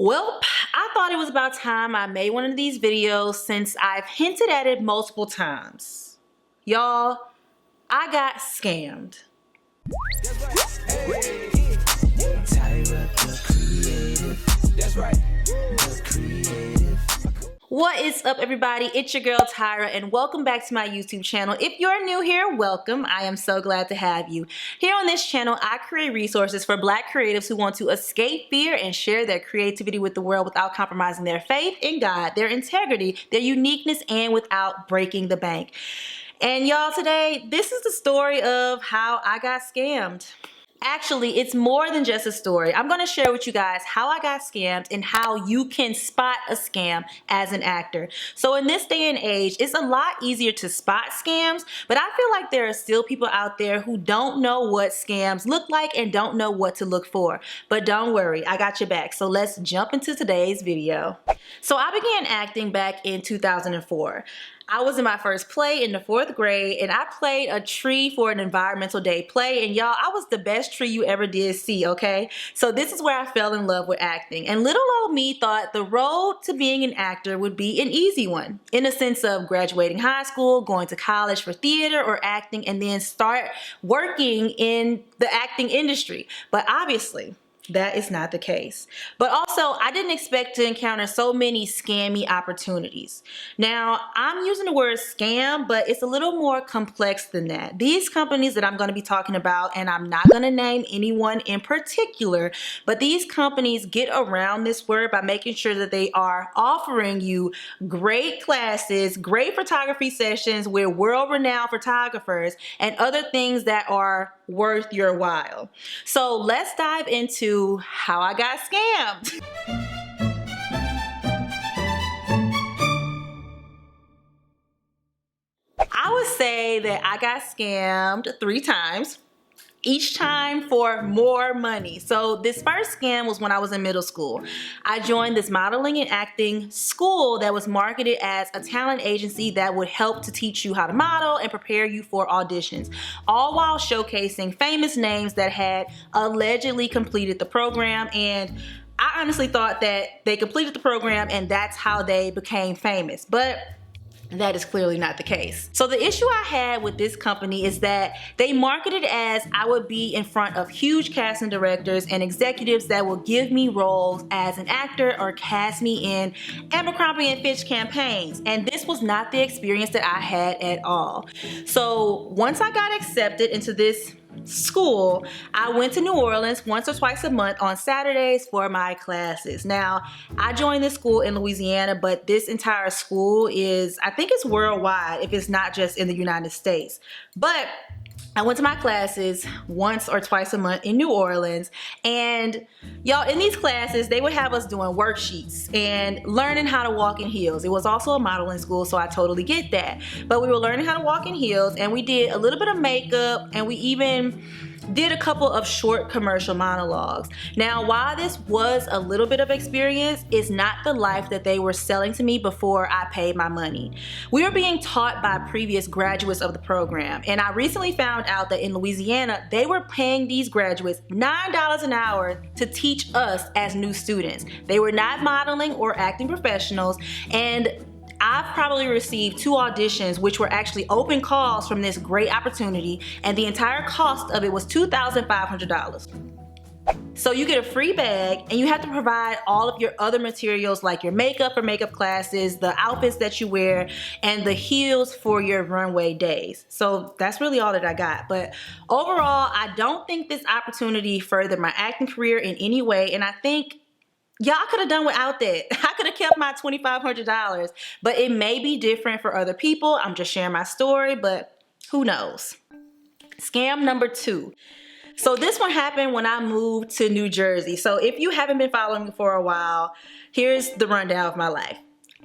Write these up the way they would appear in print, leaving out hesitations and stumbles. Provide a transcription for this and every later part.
Well, I thought it was about time I made one of these videos since I've hinted at it multiple times. Y'all, I got scammed. That's right. Hey, Tyra, the creative. That's right. The creative. What is up, everybody? It's your girl Tyra, and welcome back to my YouTube channel. If you're new here, welcome. I am so glad to have you. Here on this channel, I create resources for Black creatives who want to escape fear and share their creativity with the world without compromising their faith in God, their integrity, their uniqueness, and without breaking the bank. And y'all, today, this is the story of how I got scammed. Actually, it's more than just a story. I'm going to share with you guys how I got scammed and how you can spot a scam as an actor. So in this day and age, it's a lot easier to spot scams, but I feel like there are still people out there who don't know what scams look like and don't know what to look for. But don't worry, I got your back. So let's jump into today's video. So I began acting back in 2004. I was in my first play in the 4th grade, and I played a tree for an environmental day play, and y'all, I was the best tree you ever did see, okay? So this is where I fell in love with acting, and little old me thought the road to being an actor would be an easy one, in a sense of graduating high school, going to college for theater or acting, and then start working in the acting industry. But obviously, that is not the case. But also, I didn't expect to encounter so many scammy opportunities. Now, I'm using the word scam, but it's a little more complex than that. These companies that I'm going to be talking about, and I'm not going to name anyone in particular, but these companies get around this word by making sure that they are offering you great classes, great photography sessions with world-renowned photographers, and other things that are worth your while. So let's dive into how I got scammed. I would say that I got scammed 3 times. Each time for more money. So this first scam was when I was in middle school. I joined this modeling and acting school that was marketed as a talent agency that would help to teach you how to model and prepare you for auditions, all while showcasing famous names that had allegedly completed the program. And I honestly thought that they completed the program and that's how they became famous. But that is clearly not the case. So the issue I had with this company is that they marketed as I would be in front of huge casting directors and executives that will give me roles as an actor or cast me in Abercrombie and Fitch campaigns. And this was not the experience that I had at all. So once I got accepted into this school, I went to New Orleans once or twice a month on Saturdays for my classes. Now, I joined this school in Louisiana, but this entire school is, I think it's worldwide if it's not just in the United States. But I went to my classes once or twice a month in New Orleans, and y'all, in these classes, they would have us doing worksheets and learning how to walk in heels. It was also a modeling school, so I totally get that. But we were learning how to walk in heels, and we did a little bit of makeup, and we even did a couple of short commercial monologues. Now, while this was a little bit of experience, it's not the life that they were selling to me before I paid my money. We were being taught by previous graduates of the program, and I recently found out that in Louisiana, they were paying these graduates $9 an hour to teach us as new students. They were not modeling or acting professionals, and I've probably received 2 auditions which were actually open calls from this great opportunity, and the entire cost of it was $2,500. So you get a free bag, and you have to provide all of your other materials like your makeup for makeup classes, the outfits that you wear, and the heels for your runway days. So that's really all that I got. But overall, I don't think this opportunity furthered my acting career in any way, and I think y'all could have done without that. I could have kept my $2,500, but it may be different for other people. I'm just sharing my story, but who knows? Scam number 2. So this one happened when I moved to New Jersey. So if you haven't been following me for a while, here's the rundown of my life.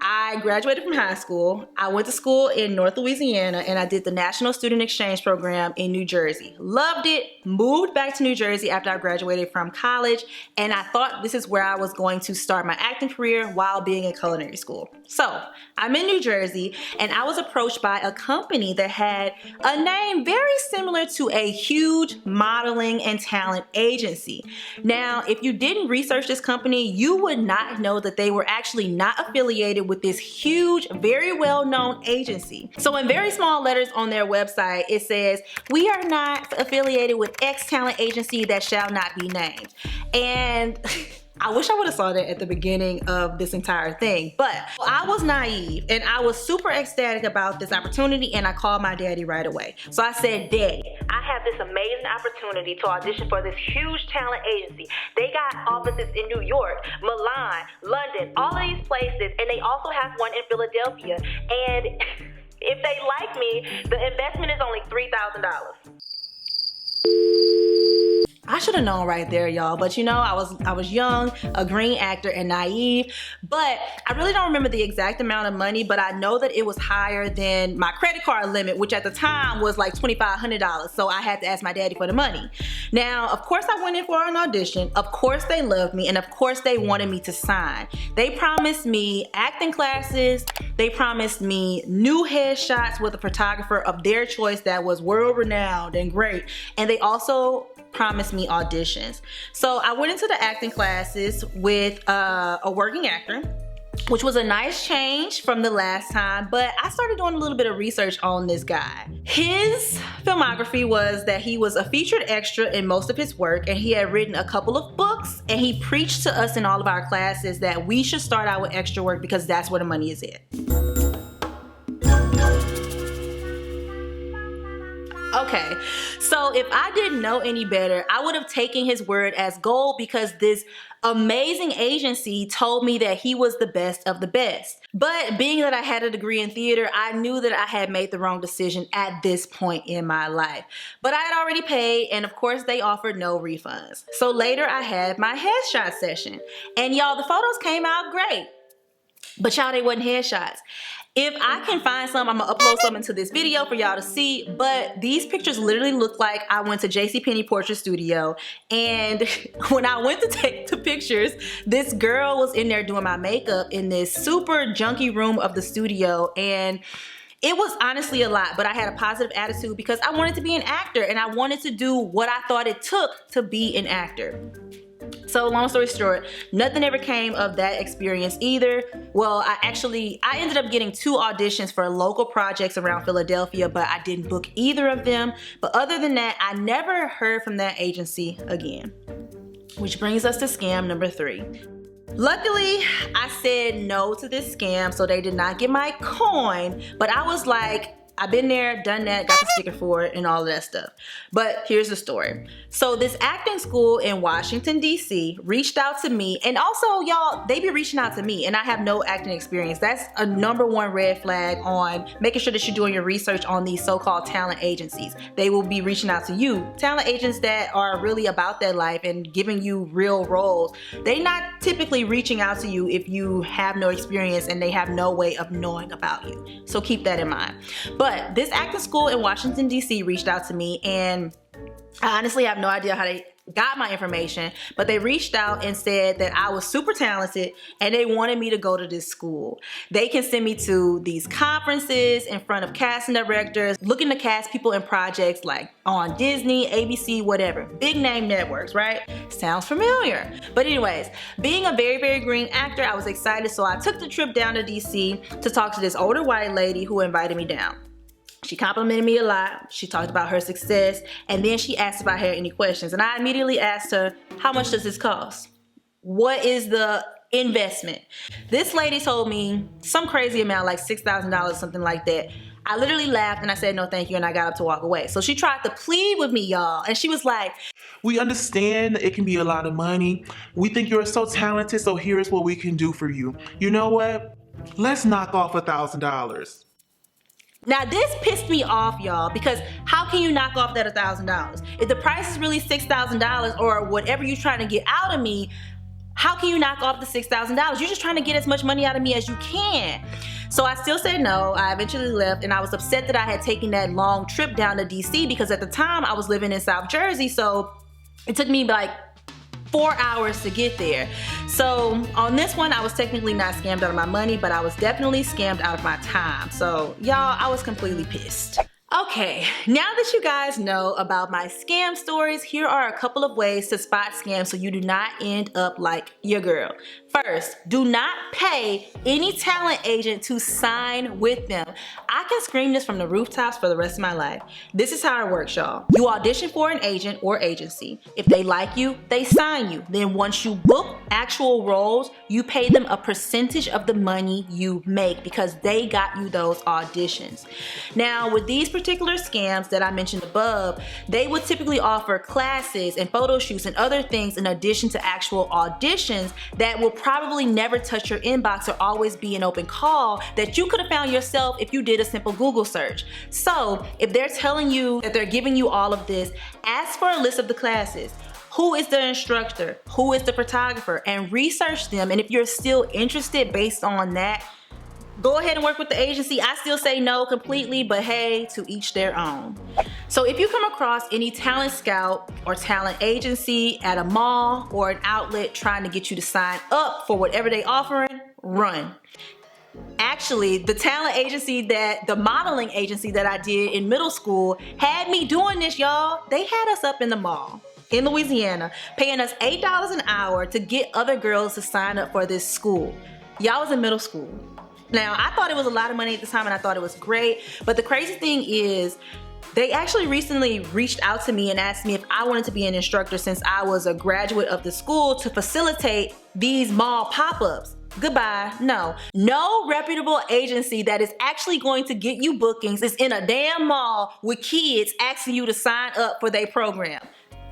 I graduated from high school. I went to school in North Louisiana and I did the National Student Exchange Program in New Jersey. Loved it, moved back to New Jersey after I graduated from college, and I thought this is where I was going to start my acting career while being in culinary school. So I'm in New Jersey and I was approached by a company that had a name very similar to a huge modeling and talent agency. Now, if you didn't research this company, you would not know that they were actually not affiliated with this huge, very well-known agency. So in very small letters on their website, it says, "We are not affiliated with X talent agency that shall not be named." And I wish I would have saw that at the beginning of this entire thing, but I was naive and I was super ecstatic about this opportunity, and I called my daddy right away. So I said, "Daddy, I have this amazing opportunity to audition for this huge talent agency. They got offices in New York, Milan, London, all of these places, and they also have one in Philadelphia. And if they like me, the investment is only $3,000. I should have known right there, y'all, but you know, I was young, a green actor, and naive, but I really don't remember the exact amount of money, but I know that it was higher than my credit card limit, which at the time was like $2,500, so I had to ask my daddy for the money. Now, of course, I went in for an audition, of course they loved me, and of course they wanted me to sign. They promised me acting classes, they promised me new headshots with a photographer of their choice that was world-renowned and great, and they also promised me auditions. So I went into the acting classes with a working actor, which was a nice change from the last time, but I started doing a little bit of research on this guy. His filmography was that he was a featured extra in most of his work, and he had written a couple of books, and he preached to us in all of our classes that we should start out with extra work because that's where the money is at. Okay, so if I didn't know any better, I would have taken his word as gold because this amazing agency told me that he was the best of the best. But being that I had a degree in theater, I knew that I had made the wrong decision at this point in my life. But I had already paid, and of course they offered no refunds. So later I had my headshot session, and y'all, the photos came out great. But y'all, they wasn't headshots. If I can find some, I'm gonna upload some into this video for y'all to see, but these pictures literally look like I went to JCPenney Portrait Studio, and when I went to take the pictures, this girl was in there doing my makeup in this super junky room of the studio, and it was honestly a lot, but I had a positive attitude because I wanted to be an actor and I wanted to do what I thought it took to be an actor. So long story short, nothing ever came of that experience either. Well, I ended up getting 2 auditions for local projects around Philadelphia, but I didn't book either of them. But other than that, I never heard from that agency again. Which brings us to scam number 3. Luckily, I said no to this scam, so they did not get my coin, but I was like, I've been there, done that, got the sticker for it, and all of that stuff. But here's the story. So this acting school in Washington, D.C. reached out to me, and also, y'all, they be reaching out to me, and I have no acting experience. That's a #1 red flag on making sure that you're doing your research on these so-called talent agencies. They will be reaching out to you. Talent agents that are really about their life and giving you real roles, they not typically reaching out to you if you have no experience and they have no way of knowing about you. So keep that in mind. But this acting school in Washington, D.C. reached out to me, and I honestly have no idea how they got my information, but they reached out and said that I was super talented and they wanted me to go to this school. They can send me to these conferences in front of casting directors, looking to cast people in projects like on Disney, ABC, whatever. Big name networks, right? Sounds familiar. But anyways, being a very, very green actor, I was excited, so I took the trip down to DC to talk to this older white lady who invited me down. She complimented me a lot. She talked about her success, and then she asked if I had any questions. And I immediately asked her, how much does this cost? What is the investment? This lady told me some crazy amount, like $6,000, something like that. I literally laughed and I said, no, thank you, and I got up to walk away. So she tried to plead with me, y'all, and she was like, we understand it can be a lot of money. We think you're so talented, so here's what we can do for you. You know what? Let's knock off $1,000. Now this pissed me off, y'all, because how can you knock off that $1,000? If the price is really $6,000 or whatever you're trying to get out of me, How can you knock off the $6,000? You're just trying to get as much money out of me as you can. So I still said no. I eventually left, and I was upset that I had taken that long trip down to DC because at the time I was living in South Jersey, so it took me like 4 hours to get there. So on this one, I was technically not scammed out of my money, but I was definitely scammed out of my time. So y'all, I was completely pissed. Okay, now that you guys know about my scam stories, here are a couple of ways to spot scams so you do not end up like your girl. First, do not pay any talent agent to sign with them. I can scream this from the rooftops for the rest of my life. This is how it works, y'all. You audition for an agent or agency. If they like you, they sign you. Then once you book actual roles, you pay them a percentage of the money you make because they got you those auditions. Now, with these particular scams that I mentioned above, they would typically offer classes and photo shoots and other things in addition to actual auditions that will probably never touch your inbox or always be an open call that you could have found yourself if you did a simple Google search. So if they're telling you that they're giving you all of this, ask for a list of the classes. Who is the instructor? Who is the photographer? And research them. And if you're still interested based on that, go ahead and work with the agency. I still say no completely, but hey, to each their own. So if you come across any talent scout or talent agency at a mall or an outlet trying to get you to sign up for whatever they offering, run. Actually, the modeling agency that I did in middle school had me doing this, y'all. They had us up in the mall in Louisiana, paying us $8 an hour to get other girls to sign up for this school. Y'all was in middle school. Now, I thought it was a lot of money at the time and I thought it was great, but the crazy thing is they actually recently reached out to me and asked me if I wanted to be an instructor since I was a graduate of the school to facilitate these mall pop-ups. Goodbye, no. No reputable agency that is actually going to get you bookings is in a damn mall with kids asking you to sign up for their program.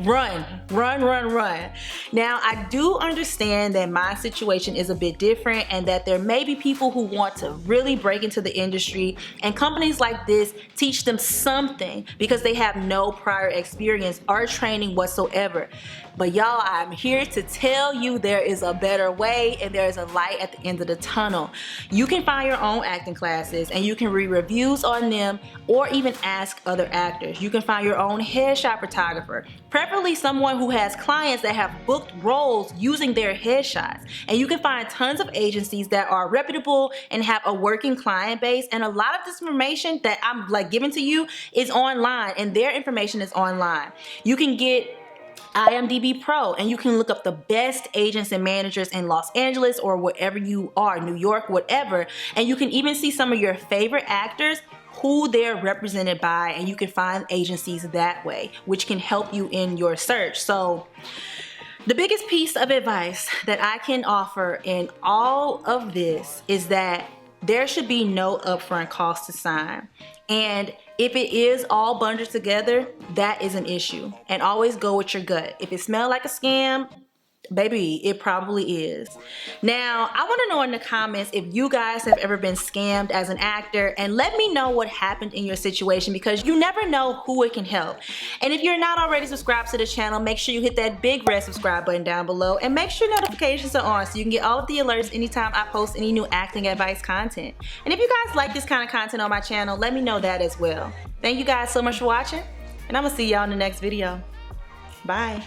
Run, run, run, run. Now, I do understand that my situation is a bit different and that there may be people who want to really break into the industry, and companies like this teach them something because they have no prior experience or training whatsoever. But y'all, I'm here to tell you there is a better way and there is a light at the end of the tunnel. You can find your own acting classes and you can read reviews on them or even ask other actors. You can find your own headshot photographer, preferably someone who has clients that have booked roles using their headshots. And you can find tons of agencies that are reputable and have a working client base. And a lot of this information that I'm giving to you is online, and their information is online. You can get IMDb Pro and you can look up the best agents and managers in Los Angeles or wherever you are, New York, whatever. And you can even see some of your favorite actors, who they're represented by, and you can find agencies that way, which can help you in your search. So the biggest piece of advice that I can offer in all of this is that there should be no upfront cost to sign. And if it is all bundled together, that is an issue. And always go with your gut. If it smells like a scam, baby, it probably is. Now, I want to know in the comments if you guys have ever been scammed as an actor, and let me know what happened in your situation because you never know who it can help. And if you're not already subscribed to the channel, make sure you hit that big red subscribe button down below and make sure notifications are on so you can get all of the alerts anytime I post any new acting advice content. And if you guys like this kind of content on my channel, let me know that as well. Thank you guys so much for watching, and I'm gonna see y'all in the next video. Bye.